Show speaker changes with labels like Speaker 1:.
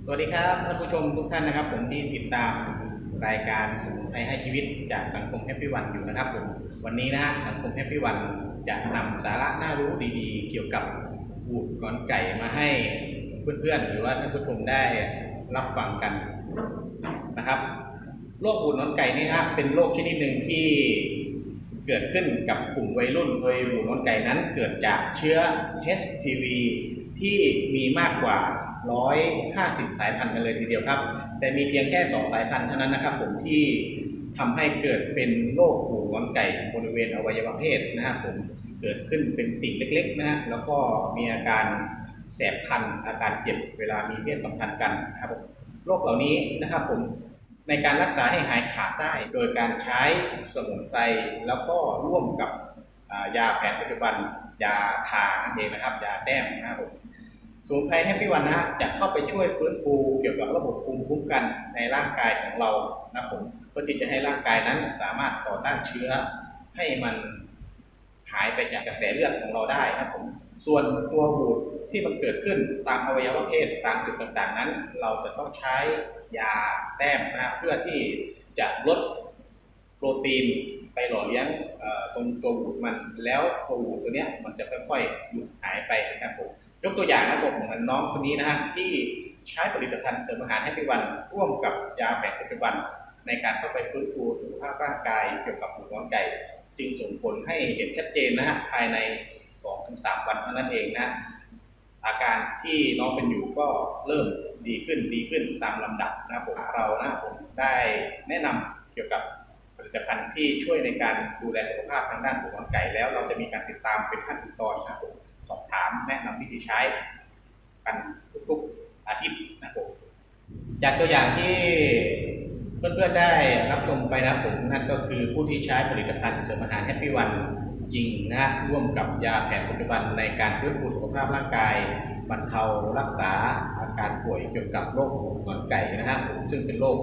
Speaker 1: สวัสดีครับท่านผู้ชมทุกท่านนะครับผมที่ติดตามรายการสมุนไพรให้ชีวิตจากสังคมแฮปปี้วันอยู่นะครับผมวันนี้นะฮะสังคมแฮปปี้วันจะนำสาระน่ารู้ดีๆเกี่ยวกับบูดหงอนไก่มาให้เพื่อนๆหรือว่าท่านผู้ชมได้รับฟังกันนะครับโรคบูดหงอนไก่นี่ฮะเป็นโรคชนิดหนึ่งที่เกิดขึ้นกับกลุ่มวัยรุ่นโดยบูดหงอนไก่นั้นเกิดจากเชื้อ HPV ที่มีมากกว่า150 สายพันธุ์กันเลยทีเดียวครับแต่มีเพียงแค่2สายพันธุ์เท่านั้นนะครับผมที่ทำให้เกิดเป็นโรคหูงอนไก่บริเวณอวัยวะเพศนะครับผมเกิดขึ้นเป็นติ่งเล็กๆนะฮะแล้วก็มีอาการแสบคันอาการเจ็บเวลามีเพศสัมพันธ์กันครับผมโรคเหล่านี้นะครับผมในการรักษาให้หายขาดได้โดยการใช้สมุนไพรแล้วก็ร่วมกับยาแผนปัจจุบันยาทานั่นเองนะครับยาแต้มนะครับผมสมุนไพรแฮปปี้วันนะฮะจะเข้าไปช่วยฟื้นฟูเกี่ยวกับระบบภูมิคุ้มกันในร่างกายของเรานะผมเพื่อที่จะให้ร่างกายนั้นสามารถต่อต้านเชื้อให้มันหายไปจากกระแสเลือดของเราได้นะผมส่วนตัวบูดที่มันเกิดขึ้นตามอวัยวะเพศตามจุดต่างๆนั้นเราจะต้องใช้ยาแต้มนะเพื่อที่จะลดโปรตีนไปหล่อเลี้ยงตรงตัวบูดมันแล้วตัวบูดตัวนี้มันจะค่อยๆหยุดหายไปนะครับผมยกตัวอย่างนะผมเหมือนน้องคนนี้นะฮะที่ใช้ผลิตภัณฑ์เสริมอาหารแฮปปี้วันร่วมกับยาแผนปัจจุบันในการเข้าไปฟื้นฟูสุขภาพร่างกายเกี่ยวกับหูงอนไก่จึงส่งผลให้เห็นชัดเจนนะฮะภายใน 2-3 วันเท่านั้นเองนะอาการที่น้องเป็นอยู่ก็เริ่มดีขึ้นตามลำดับนะผมเรานะผมได้แนะนำเกี่ยวกับผลิตภัณฑ์ที่ช่วยในการดูแลสุขภาพทางด้านหูงอนไก่แล้วเราจะมีการติดตามเป็นขั้นเป็นตอนนะผมสอบถามแนะนำวิธีใช้กันทุกๆอาทิตย์นะครับจากตัวอย่างที่เพื่อนๆได้รับชมไปนะผมนั่นก็คือผู้ที่ใช้ผลิตภัณฑ์เสริมอาหารแฮปปี้วันจริงนะฮะร่วมกับยาแผนปัจจุบันในการฟื้นฟูสุขภาพร่างกายบรรเทารักษาอาการป่วยเกี่ยวกับโรคหูงอนไก่นะฮะซึ่งเป็นโรค